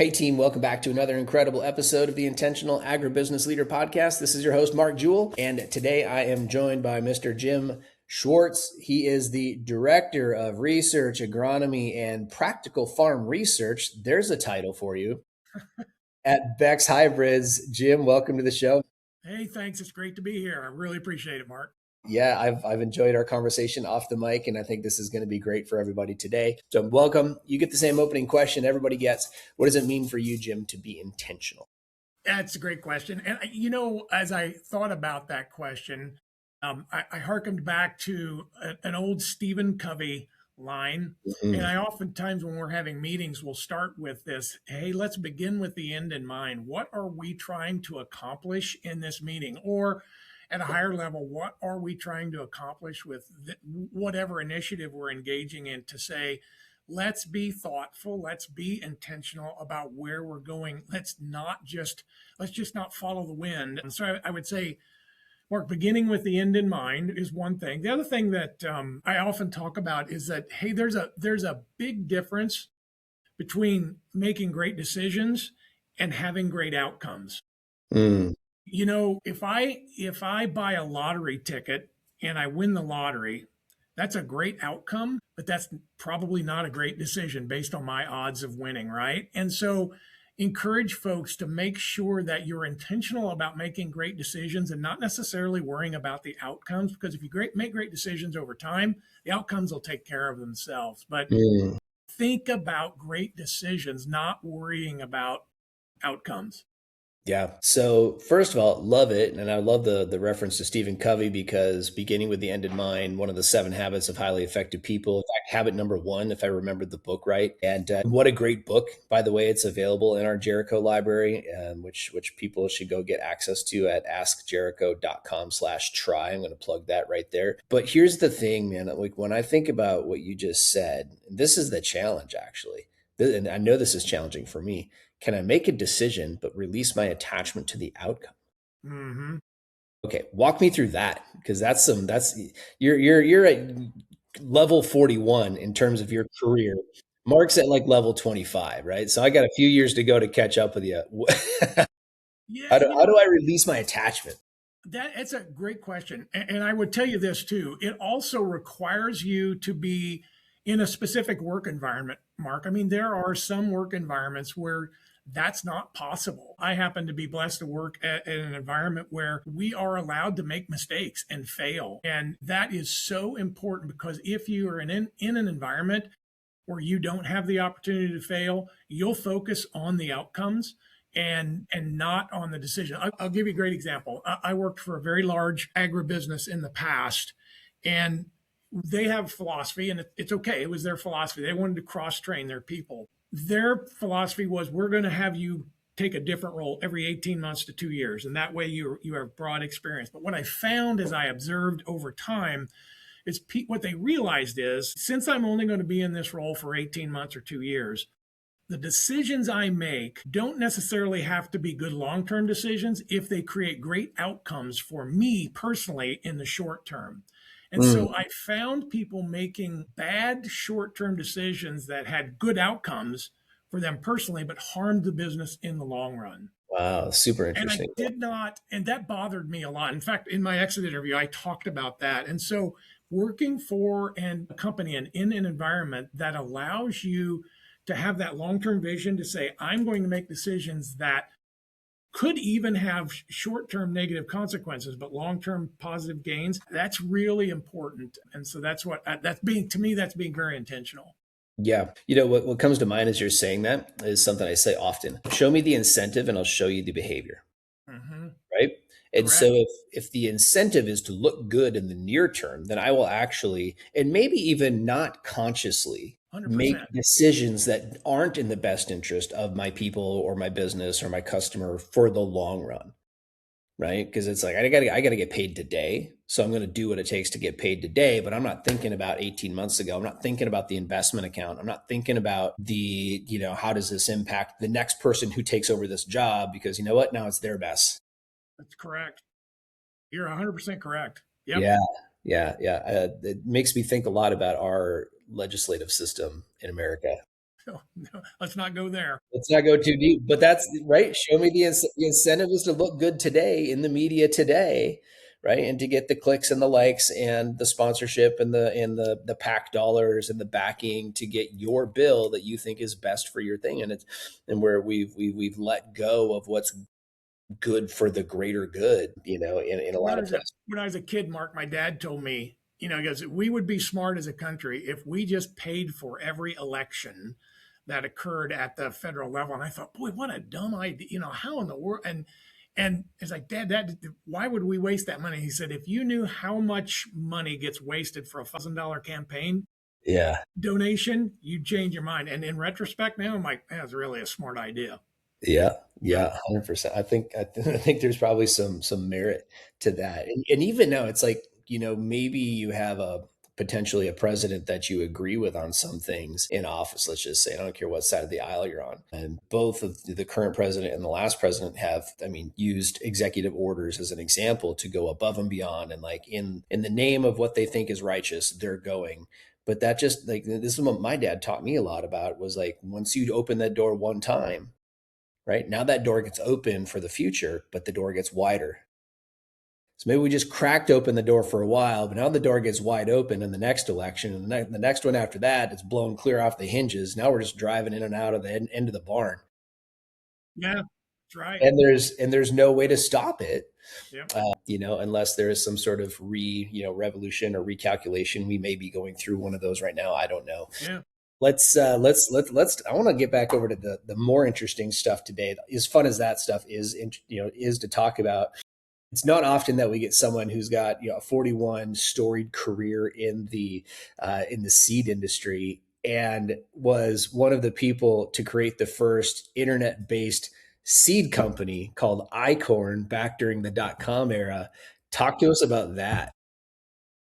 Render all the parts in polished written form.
Hey team, welcome back to another incredible episode of the Intentional Agribusiness Leader podcast. This is your host, Mark Jewell, and today I am joined by Mr. Jim Schwartz. He is the Director of Research, Agronomy, and Practical Farm Research. There's a title for you at Beck's Hybrids. Jim, welcome to the show. Hey, thanks. It's great to be here. I really appreciate it, Mark. Yeah, I've enjoyed our conversation off the mic, and I think this is going to be great for everybody today. So welcome. You get the same opening question everybody gets. What does it mean for you, Jim, to be intentional? That's a great question. And, as I thought about that question, I hearkened back to an old Stephen Covey line. Mm-hmm. And I oftentimes, when we're having meetings, we'll start with this. Hey, let's begin with the end in mind. What are we trying to accomplish in this meeting? Or at a higher level, what are we trying to accomplish with whatever initiative we're engaging in, to say, let's be thoughtful, let's be intentional about where we're going. Let's just not follow the wind. And so I would say, Mark, beginning with the end in mind is one thing. The other thing that I often talk about is that, hey, there's a big difference between making great decisions and having great outcomes. If I buy a lottery ticket and I win the lottery, that's a great outcome, but that's probably not a great decision based on my odds of winning, right? And so encourage folks to make sure that you're intentional about making great decisions and not necessarily worrying about the outcomes, because if you make great decisions over time, the outcomes will take care of themselves. But think about great decisions, not worrying about outcomes. Yeah. So first of all, love it. And I love the reference to Stephen Covey, because beginning with the end in mind, one of the 7 habits of highly effective people, in fact, habit number 1, if I remembered the book right. And what a great book, by the way. It's available in our Jericho library, which people should go get access to at askjericho.com/try. I'm going to plug that right there. But here's the thing, man, like when I think about what you just said, this is the challenge, actually. And I know this is challenging for me. Can I make a decision but release my attachment to the outcome? Mm-hmm. Okay, walk me through that, because you're at level 41 in terms of your career. Mark's at like level 25, right? So I got a few years to go to catch up with you. Yeah, How do I release my attachment? It's a great question. And I would tell you this too. It also requires you to be in a specific work environment, Mark. I mean, there are some work environments where that's not possible. I happen to be blessed to work at an environment where we are allowed to make mistakes and fail. And that is so important, because if you are in an environment where you don't have the opportunity to fail, you'll focus on the outcomes and not on the decision. I'll give you a great example. I worked for a very large agribusiness in the past, and they have philosophy, and it's okay. It was their philosophy. They wanted to cross-train their people. Their philosophy was, we're going to have you take a different role every 18 months to 2 years, and that way you have broad experience. But what I found, as I observed over time, is what they realized is, since I'm only going to be in this role for 18 months or 2 years, the decisions I make don't necessarily have to be good long-term decisions if they create great outcomes for me personally in the short term. And so I found people making bad short-term decisions that had good outcomes for them personally, but harmed the business in the long run. Wow, super And I interesting. did not, and that bothered me a lot. In fact, in my exit interview, I talked about that. And so working for a company and in an environment that allows you to have that long-term vision, to say, I'm going to make decisions that could even have short-term negative consequences, but long-term positive gains, that's really important. And so that's being very intentional. Yeah. What comes to mind as you're saying that is something I say often. Show me the incentive and I'll show you the behavior. Mm-hmm. Right. And Correct. so if the incentive is to look good in the near term, then I will actually, and maybe even not consciously, 100%. make decisions that aren't in the best interest of my people or my business or my customer for the long run. Right. Because it's like, I gotta get paid today. So I'm going to do what it takes to get paid today, but I'm not thinking about 18 months ago. I'm not thinking about the investment account. I'm not thinking about how does this impact the next person who takes over this job? Because you know what? Now it's their mess. That's correct. You're 100% correct. Yep. Yeah. It makes me think a lot about our legislative system in America. So, no, let's not go there. Let's not go too deep, but that's right. Show me the incentive is to look good today in the media today, right? And to get the clicks and the likes and the sponsorship and the pack dollars and the backing to get your bill that you think is best for your thing. And it's and where we've let go of what's good for the greater good, in a When lot I of was a, places. when I was a kid, Mark, my dad told me, he goes, we would be smart as a country if we just paid for every election that occurred at the federal level. And I thought, boy, what a dumb idea. How in the world? And it's like, Dad, why would we waste that money? He said, if you knew how much money gets wasted for $1,000 campaign Yeah. donation, you'd change your mind. And in retrospect, now I'm like, that's really a smart idea. Yeah, Yeah. yeah, 100%. I think there's probably some merit to that. And even now it's like, maybe you have a potentially a president that you agree with on some things in office, let's just say. I don't care what side of the aisle you're on. And both of the current president and the last president have, I mean, used executive orders as an example to go above and beyond and like in the name of what they think is righteous, they're going. But that just like this is what my dad taught me a lot about was like once you open that door one time, right? Now that door gets open for the future, but the door gets wider. So maybe we just cracked open the door for a while, but now the door gets wide open in the next election. And the next one after that, it's blown clear off the hinges. Now we're just driving in and out of the end of the barn. Yeah. That's right. And there's no way to stop it, Yep. unless there is some sort of revolution or recalculation. We may be going through one of those right now. I don't know. Yeah. Let's I want to get back over to the more interesting stuff today. As fun as that stuff is to talk about. It's not often that we get someone who's got a 41 storied career in the seed industry and was one of the people to create the first internet based seed company called icorn back during the .com era. Talk to us about that.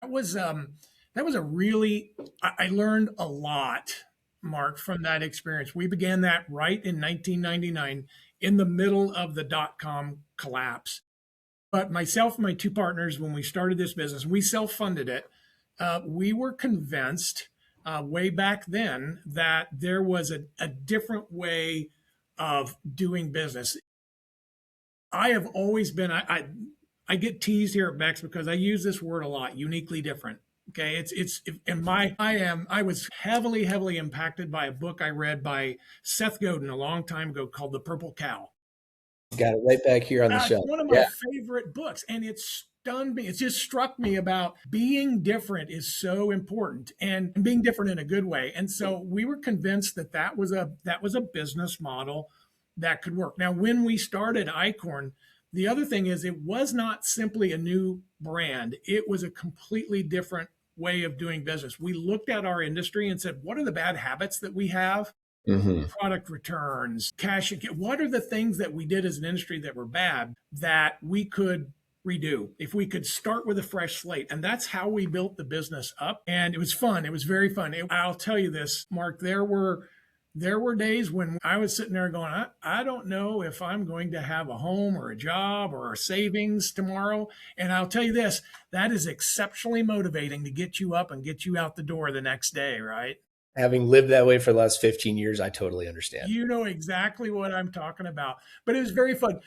That was that was a really I learned a lot, Mark, from that experience. We began that right in 1999 in the middle of the .com collapse. But myself and my two partners, when we started this business, we self-funded it. We were convinced way back then that there was a different way of doing business. I have always been I get teased here at Beck's because I use this word a lot, uniquely different. Okay, it's and my I was heavily impacted by a book I read by Seth Godin a long time ago called The Purple Cow. Got it right back here on the It's shelf. one of my Yeah. favorite books, and it stunned me. It just struck me about being different is so important, and being different in a good way. And so we were convinced that that was a business model that could work. Now, when we started Icorn, the other thing is it was not simply a new brand; it was a completely different way of doing business. We looked at our industry and said, what are the bad habits that we have? Hmm. Product returns, cash. What are the things that we did as an industry that were bad that we could redo if we could start with a fresh slate? And that's how we built the business up. And it was fun. It was very fun. I'll tell you this, Mark, there were days when I was sitting there going, I don't know if I'm going to have a home or a job or a savings tomorrow. And I'll tell you this, that is exceptionally motivating to get you up and get you out the door the next day, right? Having lived that way for the last 15 years, I totally understand. You know exactly what I'm talking about. But it was very fun.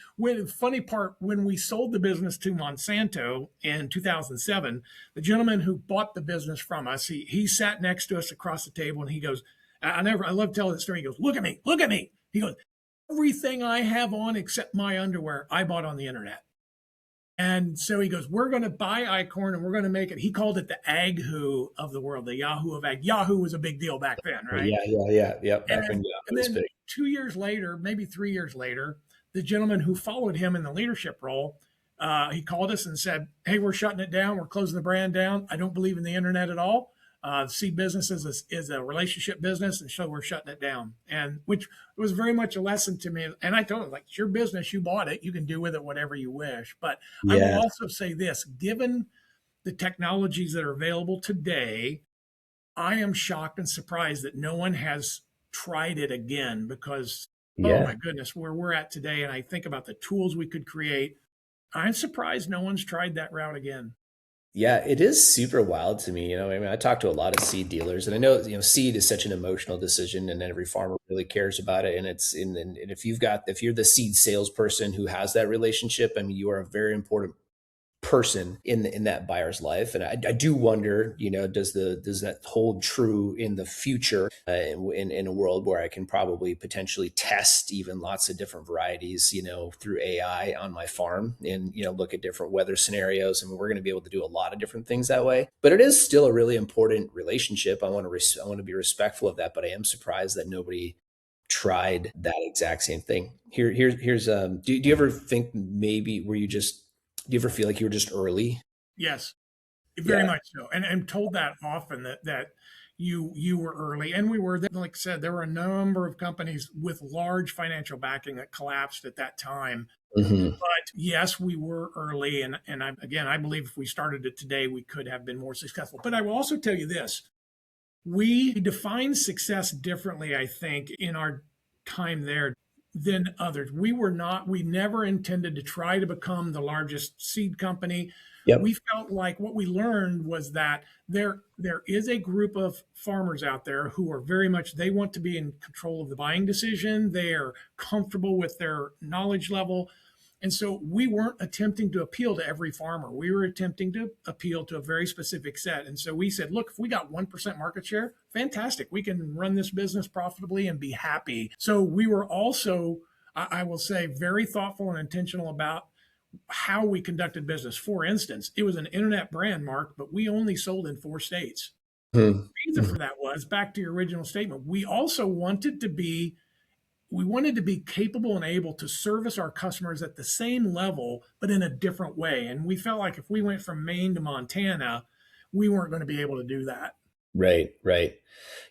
Funny part, when we sold the business to Monsanto in 2007, the gentleman who bought the business from us, he sat next to us across the table and he goes, I love telling the story. He goes, look at me. He goes, everything I have on except my underwear, I bought on the internet. And so he goes, we're going to buy Icorn and we're going to make it. He called it the Ag Who of the world, the Yahoo of Ag. Yahoo was a big deal back then, right? Yeah. Back when And Yahoo and was then big. 2 years later, maybe 3 years later, the gentleman who followed him in the leadership role, he called us and said, "Hey, we're shutting it down. We're closing the brand down. I don't believe in the internet at all. Seed business is a relationship business, and so we're shutting it down." And which was very much a lesson to me. And I told him, like, it's your business. You bought it. You can do with it whatever you wish. But I will Yeah, also say this: given the technologies that are available today, I am shocked and surprised that no one has tried it again because, oh yeah. my goodness, where we're at today, and I think about the tools we could create, I'm surprised no one's tried that route again. Yeah, it is super wild to me. I mean, I talk to a lot of seed dealers, and I know, seed is such an emotional decision, and every farmer really cares about it. And and if you're the seed salesperson who has that relationship, I mean, you are a very important person in that buyer's life. And I do wonder, does that hold true in the future, in a world where I can probably potentially test even lots of different varieties, through AI on my farm, and look at different weather scenarios. I mean, we're going to be able to do a lot of different things that way. But it is still a really important relationship. I want to be respectful of that, but I am surprised that nobody tried that exact same thing. Here's do you ever think, maybe were you just do you ever feel like you were just early? Yes, very Yeah. much so, and told that often that you were early, and we were. Like I said, there were a number of companies with large financial backing that collapsed at that time. Hmm. But yes, we were early, and again, I believe if we started it today, we could have been more successful. But I will also tell you this: we define success differently, I think, in our time there than others. We never intended to try to become the largest seed company. We Yep. felt like what we learned was that there is a group of farmers out there who are very much, they want to be in control of the buying decision. They are comfortable with their knowledge level. And so we weren't attempting to appeal to every farmer. We were attempting to appeal to a very specific set. And so we said, look, if we got 1% market share, fantastic. We can run this business profitably and be happy. So we were also, I will say, very thoughtful and intentional about how we conducted business. For instance, it was an internet brand, Mark, but we only sold in 4 states. The reason Hmm. for that was, back to your original statement, we wanted to be capable and able to service our customers at the same level, but in a different way. And we felt like if we went from Maine to Montana, we weren't going to be able to do that. Right, right.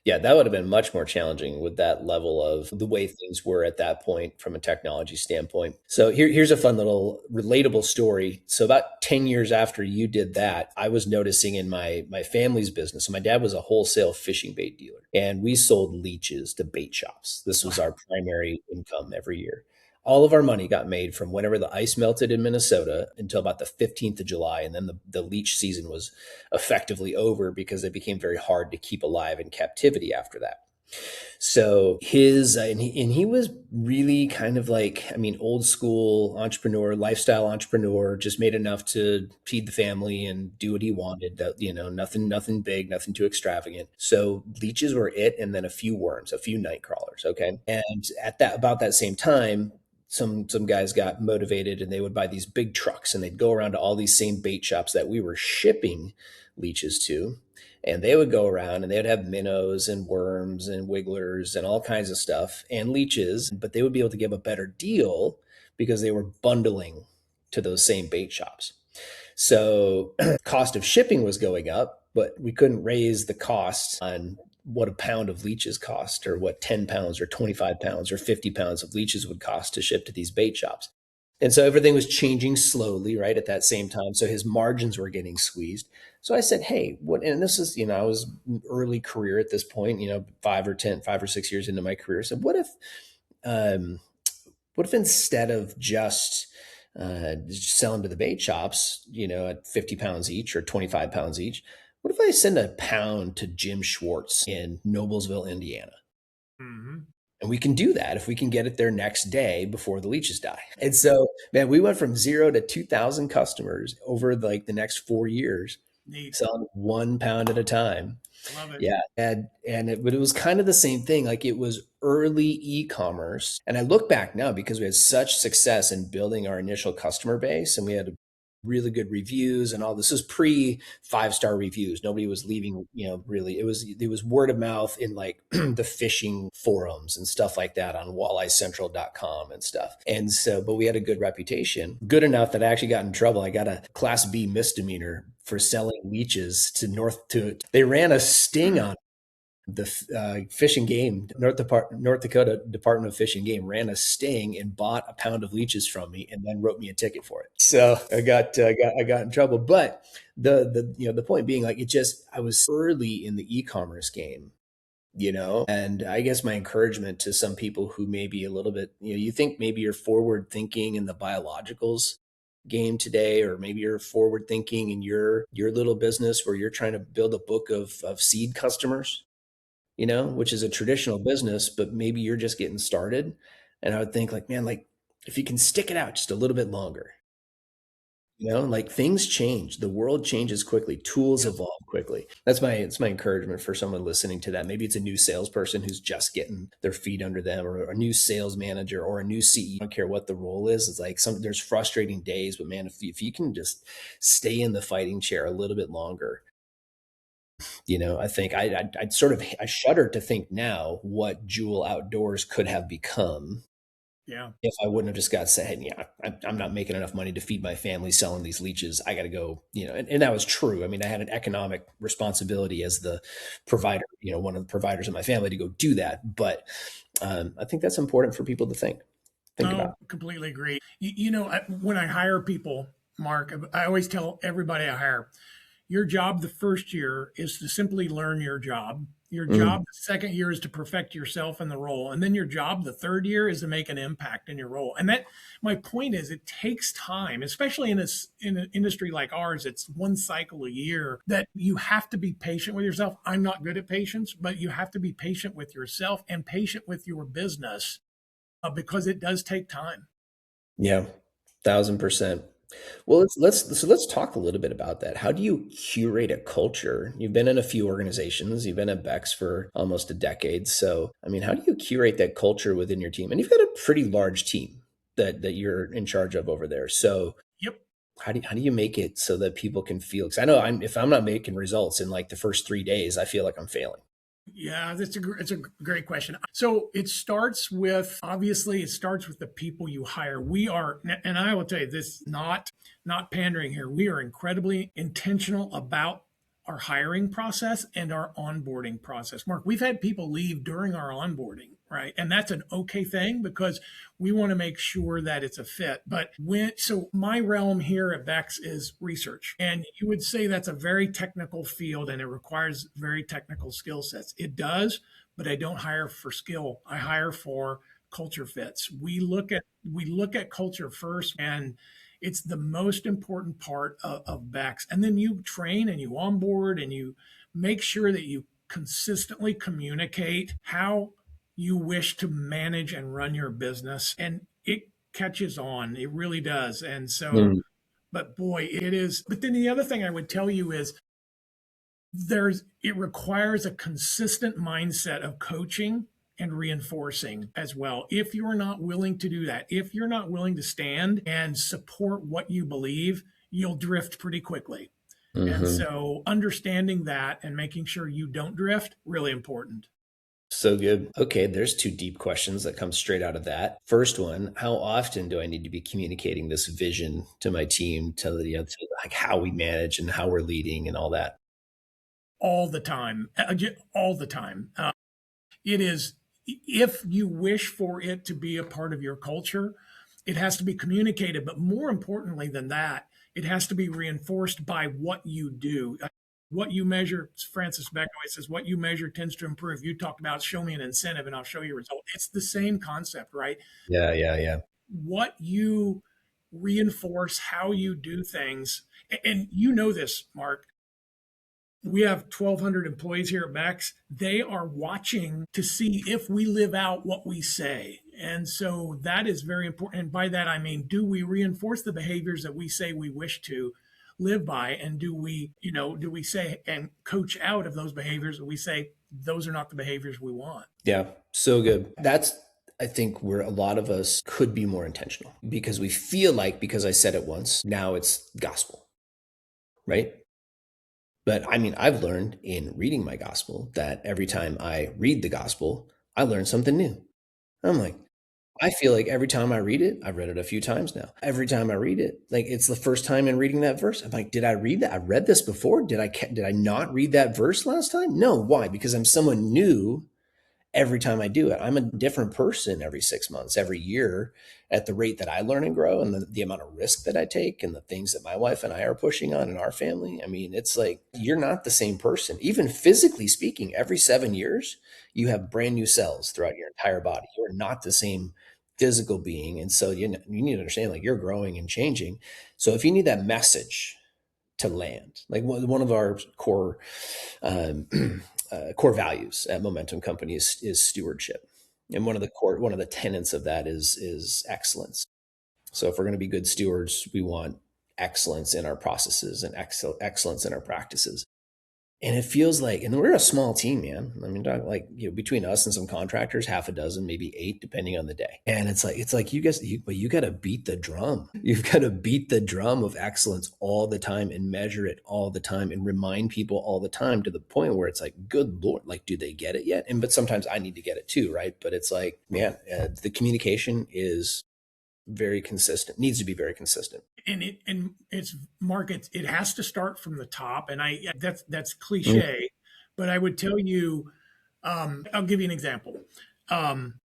Yeah, that would have been much more challenging with that level of the way things were at that point from a technology standpoint. So here's a fun little relatable story. So about 10 years after you did that, I was noticing in my family's business. So my dad was a wholesale fishing bait dealer, and we sold leeches to bait shops. This was our Wow. primary income every year. All of our money got made from whenever the ice melted in Minnesota until about the 15th of July. And then the leech season was effectively over because it became very hard to keep alive in captivity after that. So he was really kind of like, I mean, old school entrepreneur, lifestyle entrepreneur, just made enough to feed the family and do what he wanted. That, nothing big, nothing too extravagant. So leeches were it, and then a few worms, a few night crawlers. Okay, and at that about that same time, some guys got motivated, and they would buy these big trucks, and they'd go around to all these same bait shops that we were shipping leeches to, and they would go around and they would have minnows and worms and wigglers and all kinds of stuff and leeches, but they would be able to give a better deal because they were bundling to those same bait shops. So cost of shipping was going up, but we couldn't raise the cost on what a pound of leeches cost, or what 10 pounds or 25 pounds or 50 pounds of leeches would cost to ship to these bait shops. And so everything was changing slowly, right, at that same time. So his margins were getting squeezed. So I said, hey, what, and this is, I was early career at this point, 5 or 6 years into my career. So um, what if instead of just selling to the bait shops, at 50 pounds each or 25 pounds each, what if I send a pound to Jim Schwartz in Noblesville, Indiana? Mm-hmm. And we can do that if we can get it there next day before the leeches die. And so, man, we went from 0 to 2,000 customers over like the next 4 years, Neat. selling 1 pound at a time. Love it. Yeah, but it was kind of the same thing. Like, it was early e-commerce, and I look back now because we had such success in building our initial customer base, and we had really good reviews and all. This was pre 5-star reviews. Nobody was leaving, really. It was word of mouth in like the fishing forums and stuff like that on walleyeCentral.com and stuff. And so, but we had a good reputation, good enough that I actually got in trouble. I got a Class B misdemeanor for selling leeches to they ran a sting on the Fish and Game, North Dakota Department of Fish and Game ran a sting and bought a pound of leeches from me, and then wrote me a ticket for it. So I got in trouble. But the point being, like, I was early in the e-commerce game, and I guess my encouragement to some people who may be a little bit, you think maybe you're forward thinking in the biologicals, game today, or maybe you're forward thinking in your little business where you're trying to build a book of seed customers, which is a traditional business, but maybe you're just getting started. And I would think like, man, like if you can stick it out just a little bit longer, like things change, the world changes quickly, tools Yep. evolve quickly. It's my encouragement for someone listening to that. Maybe it's a new salesperson who's just getting their feet under them, or a new sales manager, or a new CEO. I don't care what the role is. It's like there's frustrating days, but man, if you can just stay in the fighting chair a little bit longer, I think I shudder to think now what Jewel Outdoors could have become Yeah. if I wouldn't have just got said, yeah, I'm not making enough money to feed my family selling these leeches. I got to go, and that was true. I mean, I had an economic responsibility as the provider, one of the providers in my family to go do that. But I think that's important for people to think about. No, completely agree. When I hire people, Mark, I always tell everybody I hire, your job the first year is to simply learn your job. Your Mm, job the second year is to perfect yourself in the role. And then your job the third year is to make an impact in your role. And that my point is it takes time, especially in an industry like ours, it's one cycle a year that you have to be patient with yourself. I'm not good at patience, but you have to be patient with yourself and patient with your business because it does take time. yeah, 1,000%. Well, let's talk a little bit about that. How do you curate a culture? You've been in a few organizations. You've been at Beck's for almost a decade. So, I mean, how do you curate that culture within your team? And you've got a pretty large team that you're in charge of over there. So, Yep. how do you make it so that people can feel? Because I know if I'm not making results in like the first 3 days, I feel like I'm failing. Yeah, it's a great question. So it starts with obviously it starts with the people you hire. We are, and I will tell you this, not pandering here. We are incredibly intentional about our hiring process and our onboarding process. Mark, we've had people leave during our onboarding, right? And that's an okay thing because we want to make sure that it's a fit. But so my realm here at Bex is research. And you would say that's a very technical field and it requires very technical skill sets. It does, but I don't hire for skill. I hire for culture fits. We look at culture first, and it's the most important part of Bex. And then you train and you onboard and you make sure that you consistently communicate how you wish to manage and run your business. And it catches on. It really does. And so, Mm, but boy, it is. But then the other thing I would tell you is it requires a consistent mindset of coaching and reinforcing as well. If you're not willing to do that, if you're not willing to stand and support what you believe, you'll drift pretty quickly. And mhm. so understanding that and making sure you don't drift, really important. So good. Okay, there's two deep questions that come straight out of that. First one, how often do I need to be communicating this vision to my team, to like how we manage and how we're leading and all that? All the time, all the time. It is, if you wish for it to be a part of your culture, it has to be communicated. But more importantly than that, it has to be reinforced by what you do. What you measure, Francis Beck always says, what you measure tends to improve. You talked about show me an incentive and I'll show you a result. It's the same concept, right? Yeah, yeah, yeah. What you reinforce, how you do things. And you know this, Mark, we have 1,200 employees here at Bex. They are watching to see if we live out what we say. And so that is very important. And by that, I mean, do we reinforce the behaviors that we say we wish to live by? And do we say and coach out of those behaviors that we say those are not the behaviors we want? Yeah, so good. That's, I think, where a lot of us could be more intentional because we feel like because I said it once, now it's gospel, right? But I mean, I've learned in reading my gospel that every time I read the gospel, I learn something new. I'm like, I feel like every time I read it, I've read it a few times now. Every time I read it, like it's the first time in reading that verse. I'm like, did I read that? I read this before. Did I not read that verse last time? No. Why? Because I'm someone new every time I do it. I'm a different person every 6 months, every year at the rate that I learn and grow and the amount of risk that I take and the things that my wife and I are pushing on in our family. I mean, it's like you're not the same person. Even physically speaking, every 7 years, you have brand new cells throughout your entire body. You're not the same physical being. And so you need to understand, like, you're growing and changing. So if you need that message to land, like one of our um, core values at Momentum Company is stewardship. And one of the tenets of that is excellence. So if we're going to be good stewards, we want excellence in our processes and excellence in our practices. And it feels like, and we're a small team, man. I mean, between us and some contractors, half a dozen, maybe 8, depending on the day. And it's like you guys, but you got to beat the drum. You've got to beat the drum of excellence all the time and measure it all the time and remind people all the time, to the point where it's like, good Lord, like, do they get it yet? But sometimes I need to get it too, right? But it's like, man, the communication is very consistent, needs to be very consistent. And it's Mark, it has to start from the top. And that's Mm. cliche, but I would tell you, I'll give you an example. Um,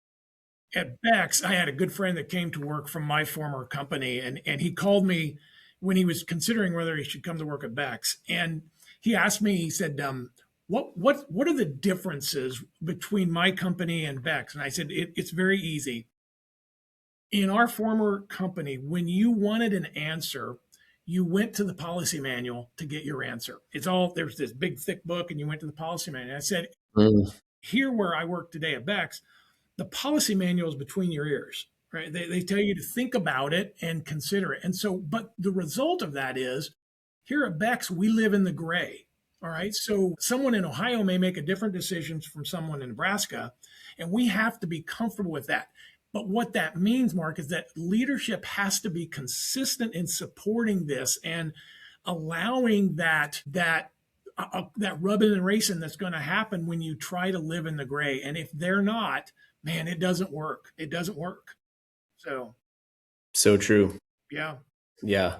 at Beck's, I had a good friend that came to work from my former company, and he called me when he was considering whether he should come to work at Beck's. And he asked me, he said, what are the differences between my company and Beck's? And I said, it's very easy. In our former company, when you wanted an answer, you went to the policy manual to get your answer. There's this big thick book, and you went to the policy manual. I said, Mm. here where I work today at Beck's, the policy manual is between your ears, right? They tell you to think about it and consider it. And so, but the result of that is, here at Beck's, we live in the gray. All right. So someone in Ohio may make a different decision from someone in Nebraska, and we have to be comfortable with that. But what that means, Mark, is that leadership has to be consistent in supporting this and allowing that rubbing and racing that's going to happen when you try to live in the gray. And if they're not, man, it doesn't work. It doesn't work. So, So true. yeah. Yeah.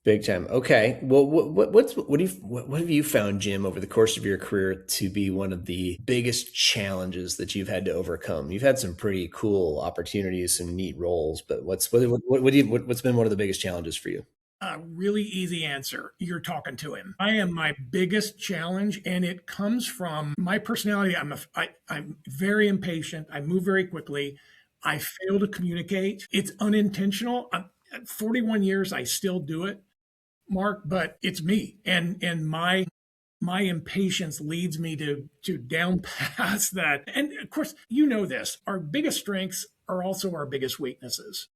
Big time. Okay. Well, what have you found, Jim, over the course of your career to be one of the biggest challenges that you've had to overcome? You've had some pretty cool opportunities, some neat roles, but what's been one of the biggest challenges for you? A really easy answer. You're talking to him. I am my biggest challenge, and it comes from my personality. I'm very impatient. I move very quickly. I fail to communicate. It's unintentional. At 41 years, I still do it, Mark, but it's me. And my impatience leads me to down past that. And of course, you know this. Our biggest strengths are also our biggest weaknesses.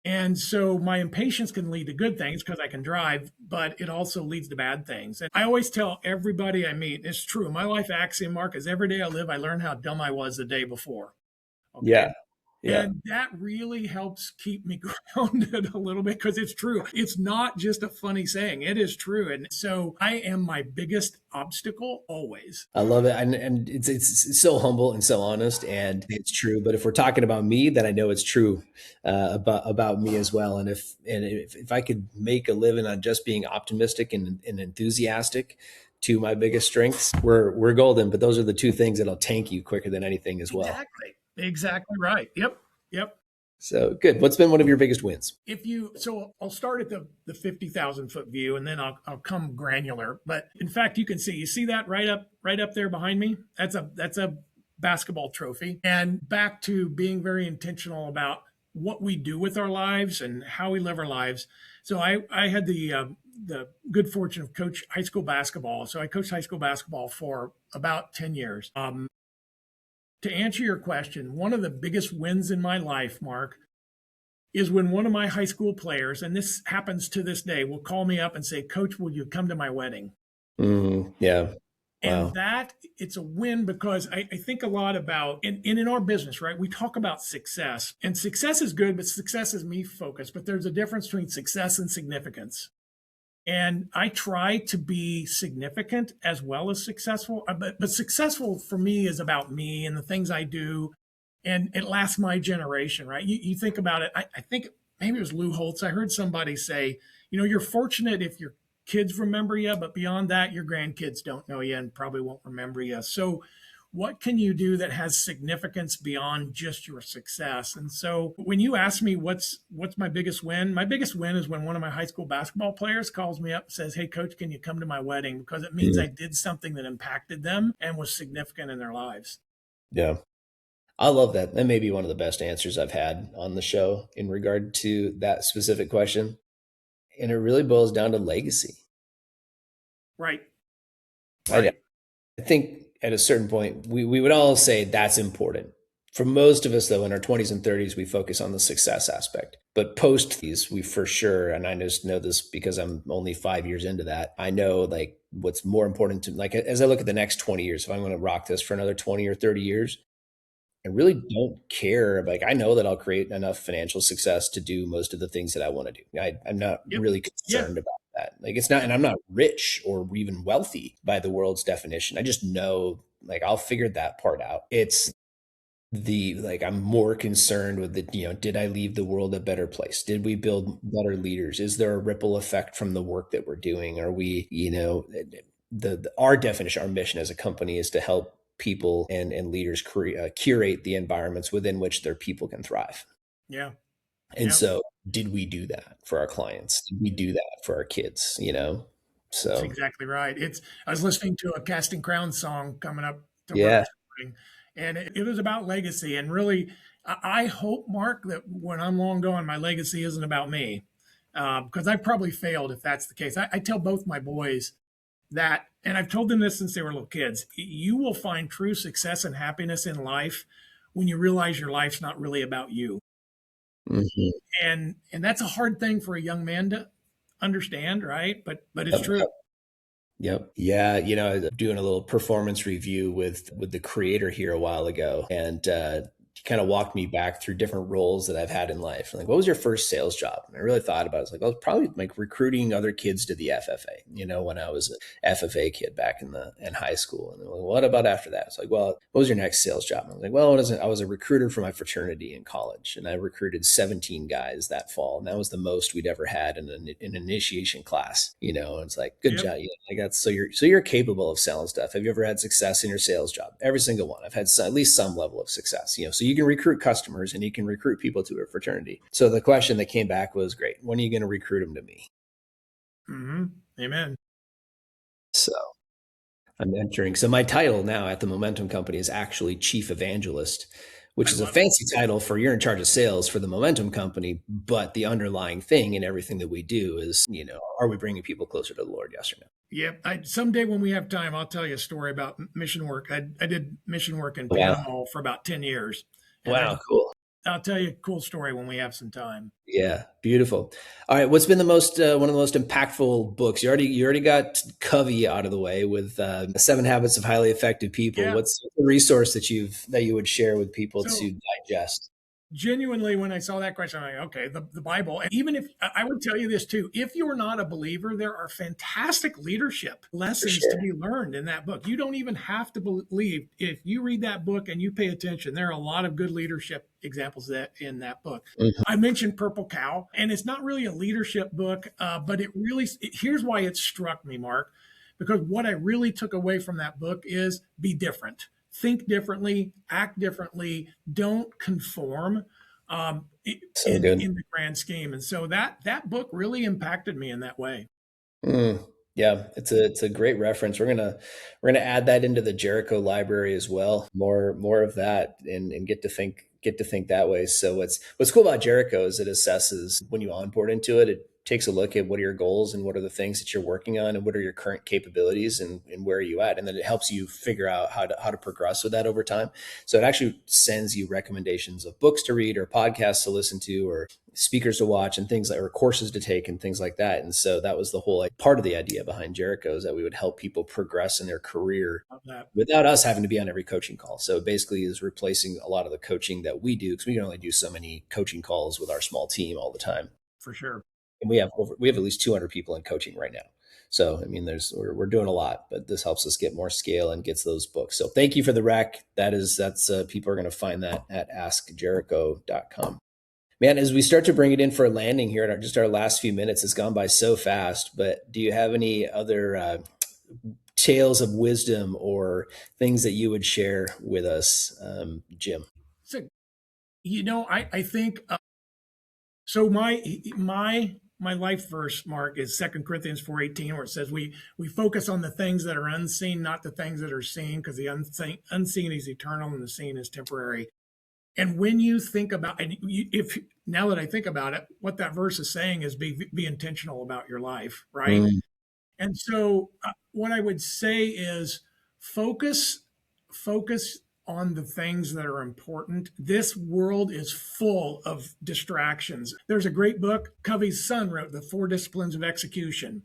And so my impatience can lead to good things because I can drive, but it also leads to bad things. And I always tell everybody I meet, it's true. My life axiom, Mark, is every day I live, I learn how dumb I was the day before. Okay. Yeah. Yeah. And that really helps keep me grounded a little bit because it's true. It's not just a funny saying, it is true. And so I am my biggest obstacle always. I love it. And it's so humble and so honest, and it's true. But if we're talking about me, then I know it's true about me as well. And if I could make a living on just being optimistic and enthusiastic to my biggest strengths, we're golden. But those are the two things that'll tank you quicker than anything as well. Exactly. Exactly right. Yep. Yep. So good. What's been one of your biggest wins? So I'll start at the 50,000 foot view, and then I'll come granular. But in fact, you see that right up there behind me. That's a basketball trophy. And back to being very intentional about what we do with our lives and how we live our lives. So I had the good fortune of coach high school basketball. So I coached high school basketball for about 10 years. To answer your question, one of the biggest wins in my life, Mark, is when one of my high school players, and this happens to this day, will call me up and say, Coach, will you come to my wedding? Yeah. And Wow. it's a win because I think a lot about, and in our business, right? We talk about success, and success is good, but success is me focused. But there's a difference between success and significance. And I try to be significant as well as successful. But successful for me is about me and the things I do. And it lasts my generation, right? You think about it. I think maybe it was Lou Holtz. I heard somebody say, you're fortunate if your kids remember you, but beyond that, your grandkids don't know you and probably won't remember you. So what can you do that has significance beyond just your success? And so when you ask me what's my biggest win is when one of my high school basketball players calls me up and says, hey, Coach, can you come to my wedding? Because it means Mm. I did something that impacted them and was significant in their lives. Yeah. I love that. That may be one of the best answers I've had on the show in regard to that specific question. And it really boils down to legacy. Right. I, Right. I think at a certain point, we would all say that's important. For most of us, though, in our 20s and 30s, we focus on the success aspect. But post these, we for sure, and I just know this because I'm only 5 years into that, I know like what's more important to, like, as I look at the next 20 years, if I'm going to rock this for another 20 or 30 years, I really don't care. Like, I know that I'll create enough financial success to do most of the things that I want to do. I'm not Yep. really Yeah. concerned about that. Like, it's not, and I'm not rich or even wealthy by the world's definition. I just know, like, I'll figure that part out. It's the, like, I'm more concerned with the, did I leave the world a better place? Did we build better leaders? Is there a ripple effect from the work that we're doing? Are we, our definition, our mission as a company is to help people and leaders curate the environments within which their people can thrive. Yeah. And Yeah. so, did we do that for our clients? Did we do that for our kids? That's So exactly right. I was listening to a Casting Crowns song coming up to work yeah, this morning, and it was about legacy. And really, I hope, Mark, that when I'm long gone, my legacy isn't about me, because I've probably failed if that's the case. I tell both my boys that, and I've told them this since they were little kids. You will find true success and happiness in life when you realize your life's not really about you. hmm, And that's a hard thing for a young man to understand, right? But it's yep, true. yep, yep. Yeah, I was doing a little performance review with the creator here a while ago, and kind of walked me back through different roles that I've had in life. Like, what was your first sales job? And I really thought about it. I was like, I was probably like recruiting other kids to the FFA, when I was an FFA kid back in high school. And they're like, what about after that? It's like, well, what was your next sales job? And I was like, well, what is it? I was a recruiter for my fraternity in college, and I recruited 17 guys that fall. And that was the most we'd ever had in an initiation class, and it's like, good Yep. job. I got, so you're capable of selling stuff. Have you ever had success in your sales job? Every single one. I've had at least some level of success, so you can recruit customers and you can recruit people to a fraternity. So the question that came back was, great. When are you going to recruit them to me? Hmm. Amen. So I'm entering. So my title now at the Momentum Company is actually Chief Evangelist, I which is a love it. fancy title for you're in charge of sales for the Momentum Company. But the underlying thing in everything that we do is, are we bringing people closer to the Lord? Yes or no? Yep. Someday when we have time, I'll tell you a story about mission work. I did mission work in Wow. Panama for about 10 years. And Wow. Cool. I'll tell you a cool story when we have some time. Yeah, beautiful. All right, what's been the most one of the most impactful books? You already got Covey out of the way with Seven Habits of Highly Effective People. Yeah. What's the resource that you would share with people So to digest? genuinely, when I saw that question, I'm like, okay, the Bible. And even if I would tell you this too, if you're not a believer, there are fantastic leadership For lessons to sure. be learned in that book. You don't even have to believe. If you read that book and you pay attention, there are a lot of good leadership examples that in that book. Mhm. I mentioned Purple Cow, and it's not really a leadership book, but here's why it struck me, Mark, because what I really took away from that book is be different, think differently, act differently, don't conform, So good. in the grand scheme. And so that book really impacted me in that way. Mm, yeah, it's a great reference. We're gonna add that into the Jericho library as well. More of that, and get to think that way. So what's cool about Jericho is it assesses when you onboard into it. It takes a look at what are your goals and what are the things that you're working on and what are your current capabilities and where are you at, and then it helps you figure out how to progress with that over time. So it actually sends you recommendations of books to read or podcasts to listen to or speakers to watch and things like, or courses to take and things like that. And so that was the whole, like, part of the idea behind Jericho, is that we would help people progress in their career Love that. without us having to be on every coaching call. So it basically is replacing a lot of the coaching that we do, because we can only do so many coaching calls with our small team all the time. For sure. And we have at least 200 people in coaching right now. So I mean, we're doing a lot, but this helps us get more scale and gets those books. So thank you for the rec. That's people are going to find that at askjericho.com. Man, as we start to bring it in for a landing here in just our last few minutes, it's gone by so fast. But do you have any other tales of wisdom or things that you would share with us, Jim? So, I think so. My life verse, Mark, is 2 Corinthians 4:18, where it says we focus on the things that are unseen, not the things that are seen, because the unseen is eternal and the seen is temporary. And when you think about, and if now that I think about it, what that verse is saying is be intentional about your life, right? Mm. And so, what I would say is focus, focus on the things that are important. This world is full of distractions. There's a great book Covey's son wrote, The Four Disciplines of Execution.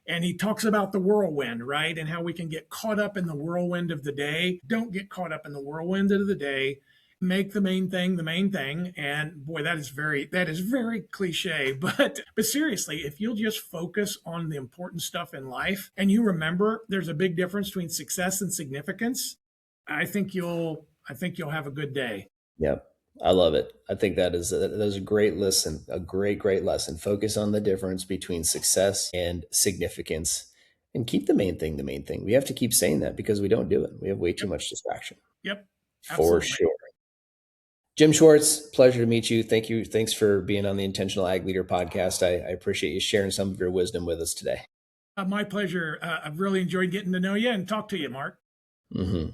And he talks about the whirlwind, right? And how we can get caught up in the whirlwind of the day. Don't get caught up in the whirlwind of the day. Make the main thing the main thing. And boy, that is very cliche. But seriously, if you'll just focus on the important stuff in life and you remember there's a big difference between success and significance, I think you'll have a good day. Yep. I love it. I think that is a great lesson, a great lesson. Focus on the difference between success and significance and keep the main thing the main thing. We have to keep saying that because we don't do it. We have way too Yep. much distraction. Yep. For Absolutely. sure. Jim Schwartz, pleasure to meet you. Thank you. Thanks for being on the Intentional Ag Leader podcast. I appreciate you sharing some of your wisdom with us today. My pleasure. I've really enjoyed getting to know you and talk to you, Mark. Hmm.